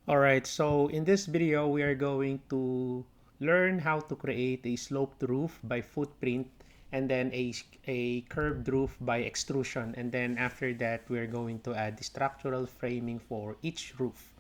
Alright, so in this video, we are going to learn how to create a sloped roof by footprint and then a curved roof by extrusion. And then after that, we're going to add the structural framing for each roof.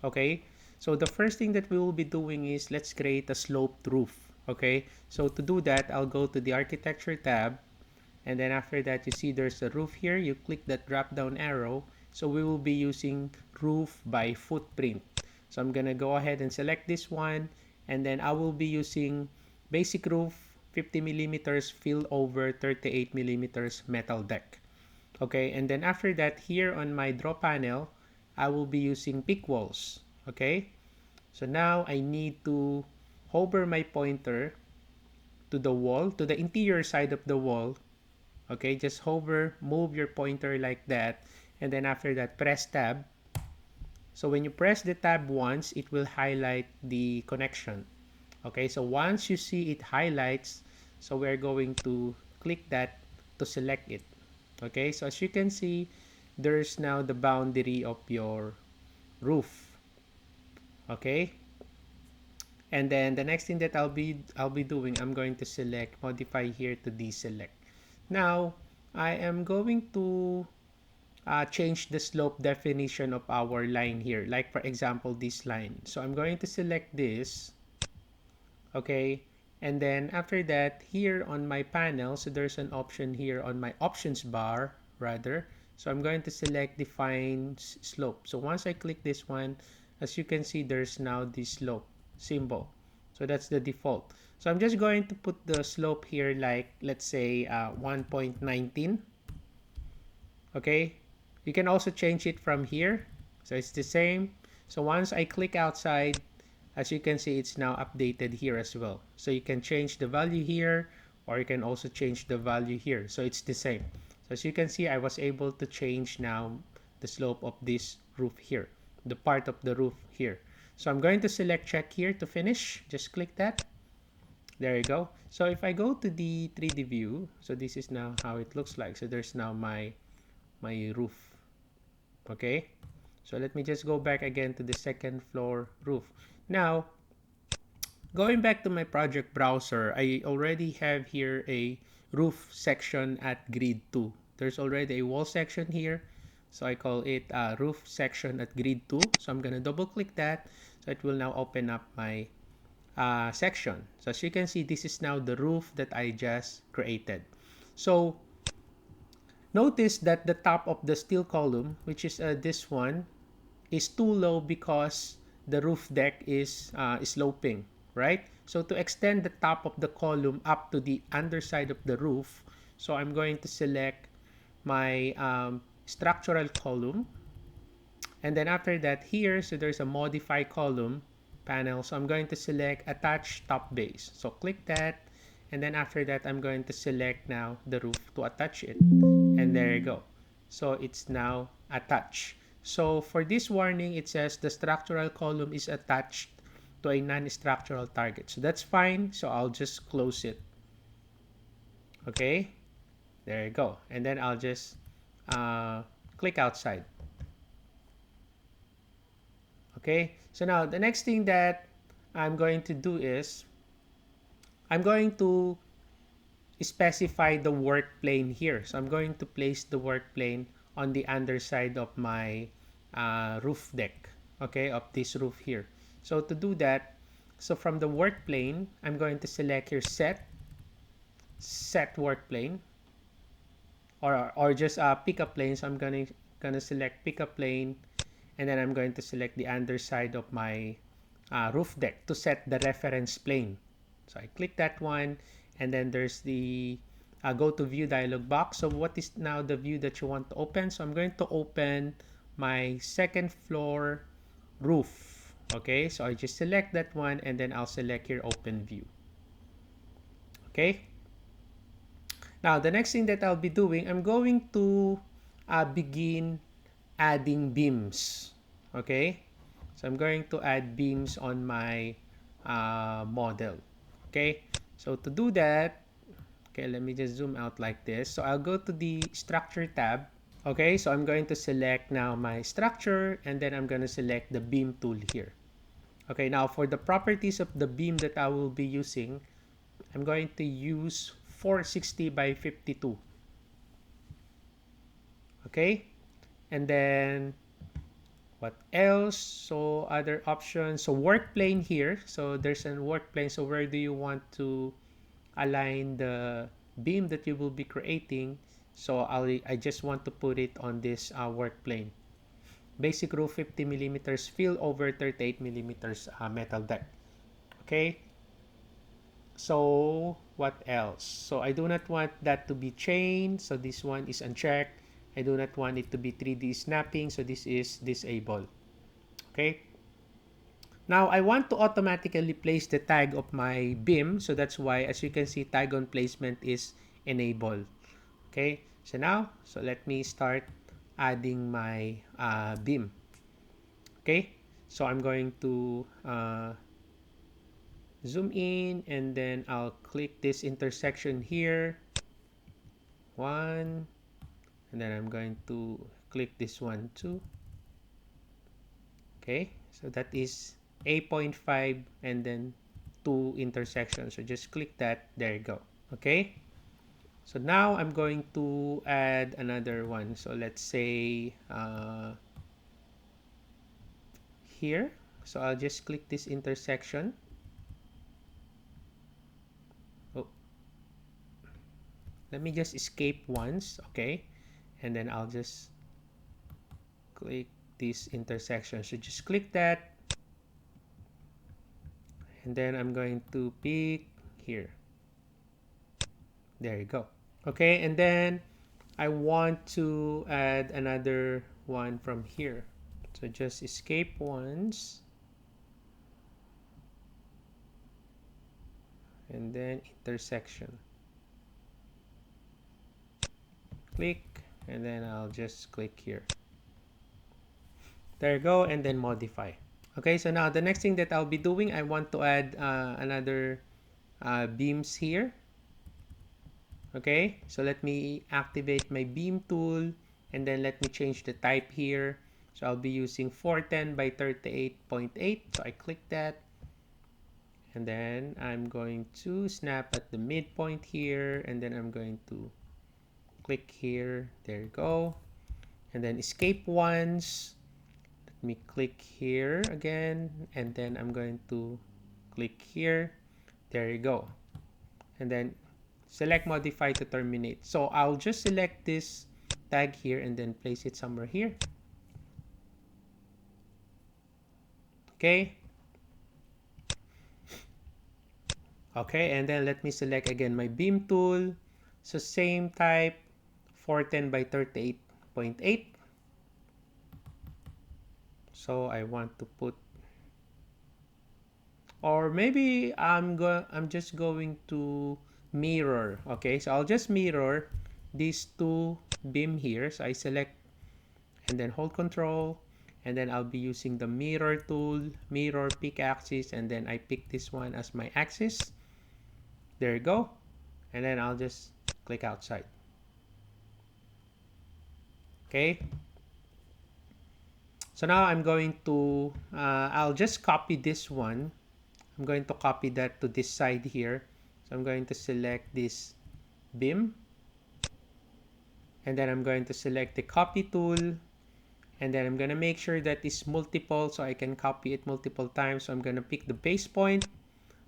Okay, so the first thing that we will be doing is let's create a sloped roof. Okay, so to do that, I'll go to the architecture tab. And then after that, you see there's a roof here. You click that drop down arrow. So we will be using roof by footprint. So I'm gonna go ahead and select this one, and then I will be using basic roof 50 millimeters fill over 38 millimeters metal deck. Okay, and then after that, here on my draw panel, I will be using pick walls. Okay, so now I need to hover my pointer to the wall, to the interior side of the wall. Okay, just hover, move your pointer like that, and then after that, press tab. So when you press the tab once, it will highlight the connection. Okay, so once you see it highlights, so we're going to click that to select it. Okay, so as you can see, there's now the boundary of your roof. Okay, and then the next thing that I'll be doing, I'm going to select modify here to deselect. Now I am going to change the slope definition of our line here, like for example this line. So I'm going to select this. Okay, and then after that, here on my panel, so there's an option here on my options bar rather. So I'm going to select define slope. So once I click this one, as you can see, there's now the slope symbol. So that's the default. So I'm just going to put the slope here, like let's say 1.19. Okay, you can also change it from here. So it's the same. So once I click outside, as you can see, it's now updated here as well. So you can change the value here, or you can also change the value here. So it's the same. So as you can see, I was able to change now the slope of this roof here, the part of the roof here. So I'm going to select check here to finish. Just click that. There you go. So if I go to the 3D view, so this is now how it looks like. So there's now my roof. Okay, so let me just go back again to the second floor roof. Now going back to my project browser, I already have here a roof section at grid 2. There's already a wall section here, so I call it roof section at grid 2. So I'm gonna double click that, so it will now open up my section. So as you can see, this is now the roof that I just created. So notice that the top of the steel column, which is this one, is too low because the roof deck is sloping, right? So to extend the top of the column up to the underside of the roof, so I'm going to select my structural column. And then after that here, so there's a modify column panel. So I'm going to select attach top base. So click that. And then after that, I'm going to select now the roof to attach it. And there you go. So it's now attached. So for this warning, it says the structural column is attached to a non-structural target. So that's fine. So I'll just close it. Okay. There you go. And then I'll just click outside. Okay. So now the next thing that I'm going to do is I'm going to specify the work plane here. So I'm going to place the work plane on the underside of my roof deck, okay, of this roof here. So to do that, so from the work plane, I'm going to select here set work plane, or just pick a plane. So I'm gonna select pick a plane, and then I'm going to select the underside of my roof deck to set the reference plane. So I click that one, and then there's the go to view dialog box. So what is now the view that you want to open? So I'm going to open my second floor roof. Okay, so I just select that one, and then I'll select here open view. Okay, now the next thing that I'll be doing, I'm going to begin adding beams. Okay, so I'm going to add beams on my model. Okay, so to do that, okay, let me just zoom out like this. So I'll go to the structure tab. Okay, so I'm going to select now my structure, and then I'm going to select the beam tool here. Okay, now for the properties of the beam that I will be using, I'm going to use 460 by 52. Okay, and then what else? So other options. So work plane here. So there's a work plane. So where do you want to align the beam that you will be creating? So I just want to put it on this work plane. Basic roof 50 millimeters, fill over 38 millimeters metal deck. Okay. So what else? So I do not want that to be chained. So this one is unchecked. I do not want it to be 3D snapping. So this is disabled. Okay. Now I want to automatically place the tag of my beam. So that's why, as you can see, tag on placement is enabled. Okay. So now, so let me start adding my beam. Okay. So I'm going to zoom in, and then I'll click this intersection here. One, and then I'm going to click this one too. Okay, so that is A.5 and then 2 intersections. So just click that. There you go. Okay, so now I'm going to add another one. So let's say here. So I'll just click this intersection. Oh, let me just escape once. Okay, and then I'll just click this intersection. So just click that, and then I'm going to pick here. There you go. Okay, and then I want to add another one from here. So just escape once, and then intersection. Click, and then I'll just click here. There you go, and then modify. Okay, so now the next thing that I'll be doing, I want to add another beams here. Okay, so let me activate my beam tool, and then let me change the type here. So I'll be using 410 by 38.8. So I click that, and then I'm going to snap at the midpoint here, and then I'm going to click here. There you go, and then escape once. Let me click here again, and then I'm going to click here. There you go, and then select modify to terminate. So I'll just select this tag here and then place it somewhere here. Okay. Okay, and then let me select again my beam tool. So same type, 410 by 38.8. So I want to put, or maybe I'm just going to mirror. Okay, so I'll just mirror these two beam here. So I select and then hold control, and then I'll be using the mirror tool, mirror pick axis, and then I pick this one as my axis. There you go, and then I'll just click outside. Okay, so now I'm going to I'll just copy this one. I'm going to copy that to this side here. So I'm going to select this beam, and then I'm going to select the copy tool, and then I'm going to make sure that it's multiple so I can copy it multiple times. So I'm going to pick the base point,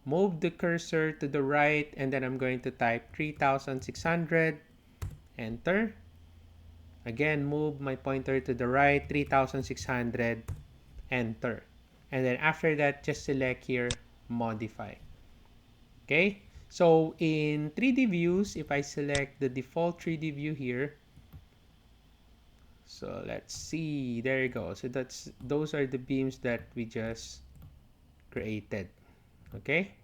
move the cursor to the right, and then I'm going to type 3600, enter. Again, move my pointer to the right, 3600, enter. And then after that, just select here, modify. Okay, so in 3D views, if I select the default 3D view here, so let's see, there you go. So those are the beams that we just created. Okay,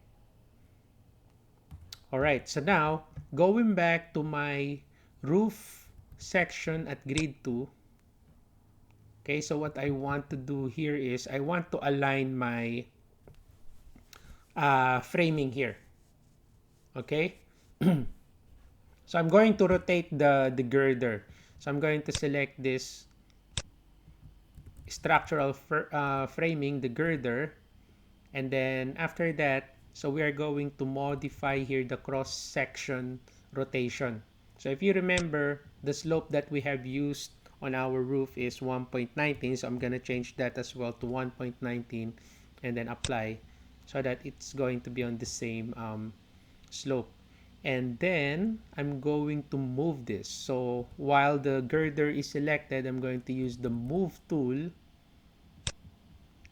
all right, so now going back to my roof section at grid 2. Okay, so what I want to do here is I want to align my framing here. Okay, so I'm going to rotate the girder. So I'm going to select this structural framing, the girder, and then after that, so we are going to modify here the cross section rotation. So if you remember, the slope that we have used on our roof is 1.19, so I'm going to change that as well to 1.19 and then apply so that it's going to be on the same slope. And then I'm going to move this. So while the girder is selected, I'm going to use the move tool,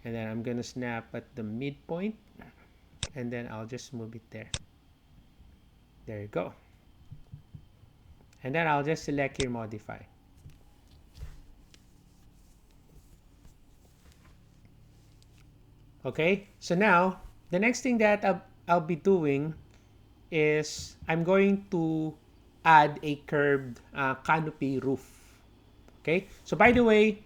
and then I'm gonna snap at the midpoint, and then I'll just move it there. There you go. And then I'll just select here modify. Okay, so now the next thing that I'll be doing is I'm going to add a curved canopy roof. Okay, so by the way,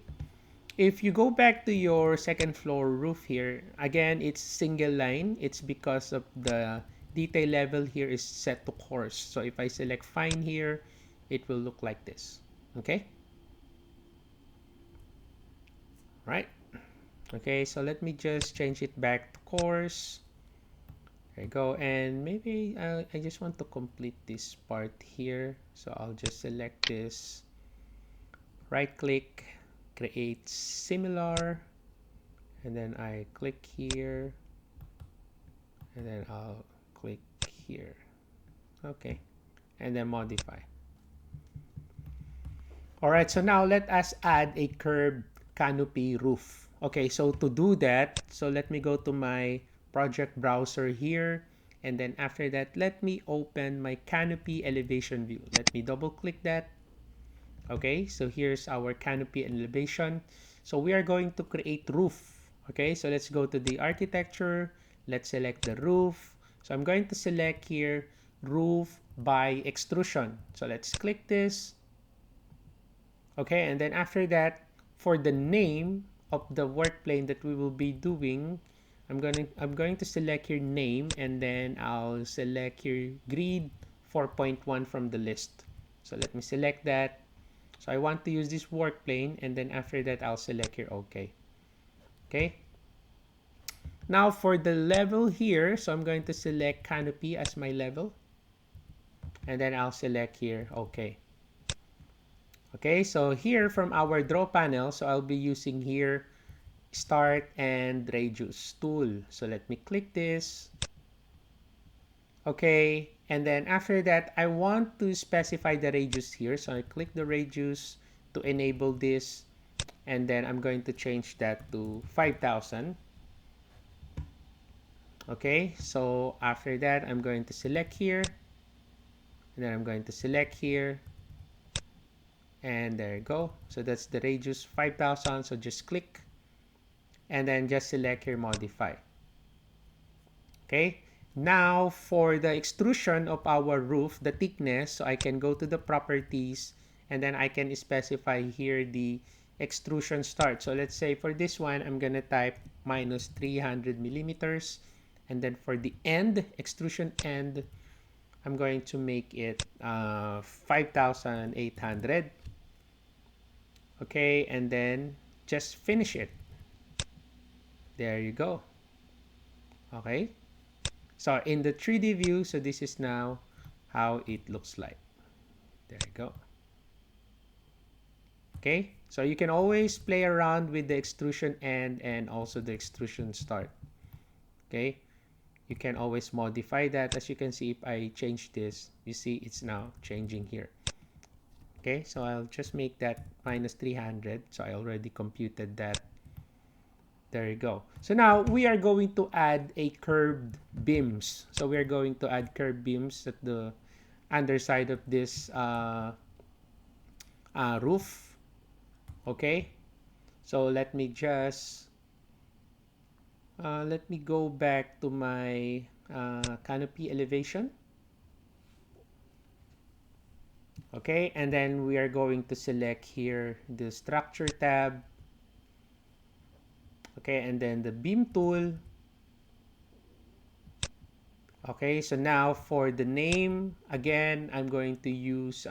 if you go back to your second floor roof here, again, it's single line. It's because of the detail level here is set to coarse. So if I select fine here, it will look like this. Okay? Right? Okay, so let me just change it back to coarse. There you go. And maybe I just want to complete this part here. So I'll just select this, right click, create similar, and then I click here, and then I'll click here. Okay, and then modify. All right, so now let us add a curved canopy roof. Okay, so to do that, so let me go to my project browser here, and then after that, let me open my canopy elevation view. Let me double click that. Okay, so here's our canopy elevation. So we are going to create roof. Okay, so let's go to the architecture. Let's select the roof. So I'm going to select here roof by extrusion. So let's click this. Okay, and then after that, for the name of the work plane that we will be doing, I'm going to select here name, and then I'll select here grid 4.1 from the list. So let me select that. So I want to use this work plane, and then after that I'll select here OK. Okay. Now for the level here, so I'm going to select canopy as my level, and then I'll select here OK. Okay, so here from our draw panel, so I'll be using here start and radius tool. So let me click this. Okay, and then after that, I want to specify the radius here. So I click the radius to enable this, and then I'm going to change that to 5,000. Okay, so after that, I'm going to select here, and then I'm going to select here, and there you go. So that's the radius 5,000. So just click, and then just select here modify. Okay, now for the extrusion of our roof, the thickness, so I can go to the properties, and then I can specify here the extrusion start. So let's say for this one, I'm gonna type minus 300 millimeters, and then for the end, extrusion end, I'm going to make it 5,800. Okay, and then just finish it. There you go. Okay, so in the 3D view, so this is now how it looks like. There you go. Okay, so you can always play around with the extrusion end and also the extrusion start. Okay, you can always modify that. As you can see, if I change this, you see it's now changing here. Okay, so I'll just make that minus 300. So I already computed that. There you go. So now we are going to add a curved beams. So we are going to add curved beams at the underside of this roof. Okay, so let me just let me go back to my canopy elevation. Okay, and then we are going to select here the structure tab. Okay, and then the beam tool. Okay, so now for the name, again, I'm going to use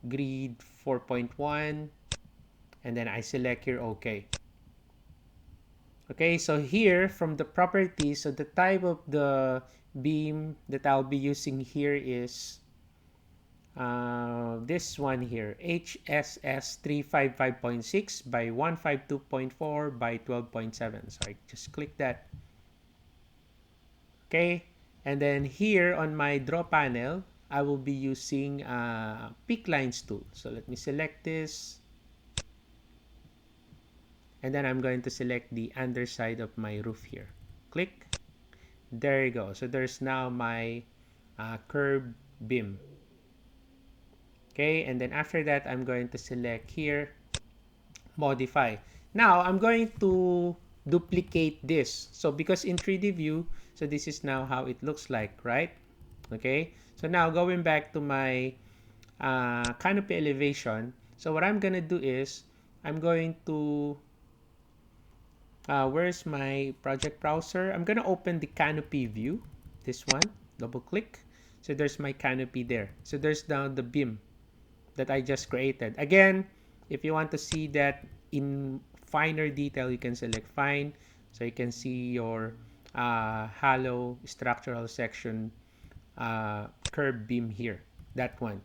grid 4.1, and then I select here OK. Okay, so here from the properties, so the type of the beam that I'll be using here is this one here, HSS 355.6 by 152.4 by 12.7. So I just click that. Okay, and then here on my draw panel, I will be using Pick Lines tool. So let me select this. And then I'm going to select the underside of my roof here. Click. There you go. So there's now my curved beam. Okay, and then after that, I'm going to select here, modify. Now, I'm going to duplicate this. So because in 3D view, so this is now how it looks like, right? Okay, so now going back to my canopy elevation. So what I'm going to do is, I'm going to where's my project browser? I'm gonna open the canopy view, this one, double click. So there's my canopy there. So there's now the beam that I just created. Again, if you want to see that in finer detail, you can select fine. So you can see your hollow structural section curved beam here, that one.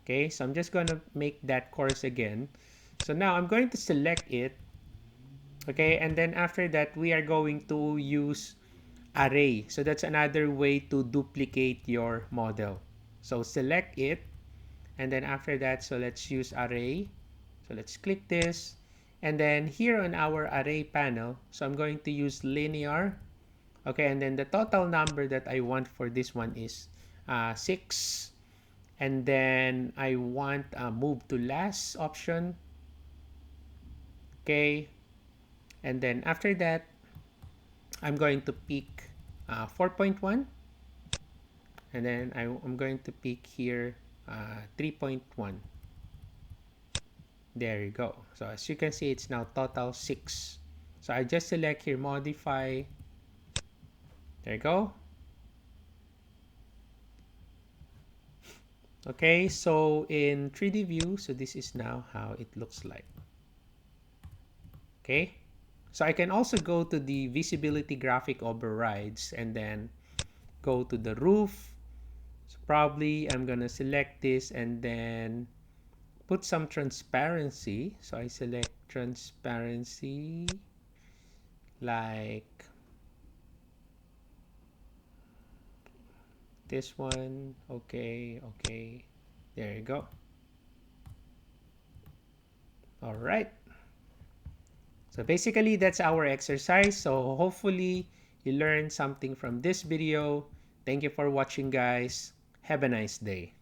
Okay, so I'm just gonna make that course again. So now I'm going to select it. Okay, and then after that, we are going to use array. So that's another way to duplicate your model. So select it, and then after that, so let's use array. So let's click this, and then here on our array panel, so I'm going to use linear. Okay, and then the total number that I want for this one is 6. And then I want move to last option. Okay, and then after that, I'm going to pick 4.1, and then I'm going to pick here 3.1. There you go. So as you can see, it's now total 6. So I just select here, modify. There you go. Okay, so in 3D view, so this is now how it looks like. Okay, so I can also go to the visibility graphic overrides and then go to the roof. So probably I'm gonna select this and then put some transparency. So I select transparency like this one. Okay, okay, there you go. All right, so basically that's our exercise. So hopefully you learned something from this video. Thank you for watching, guys. Have a nice day.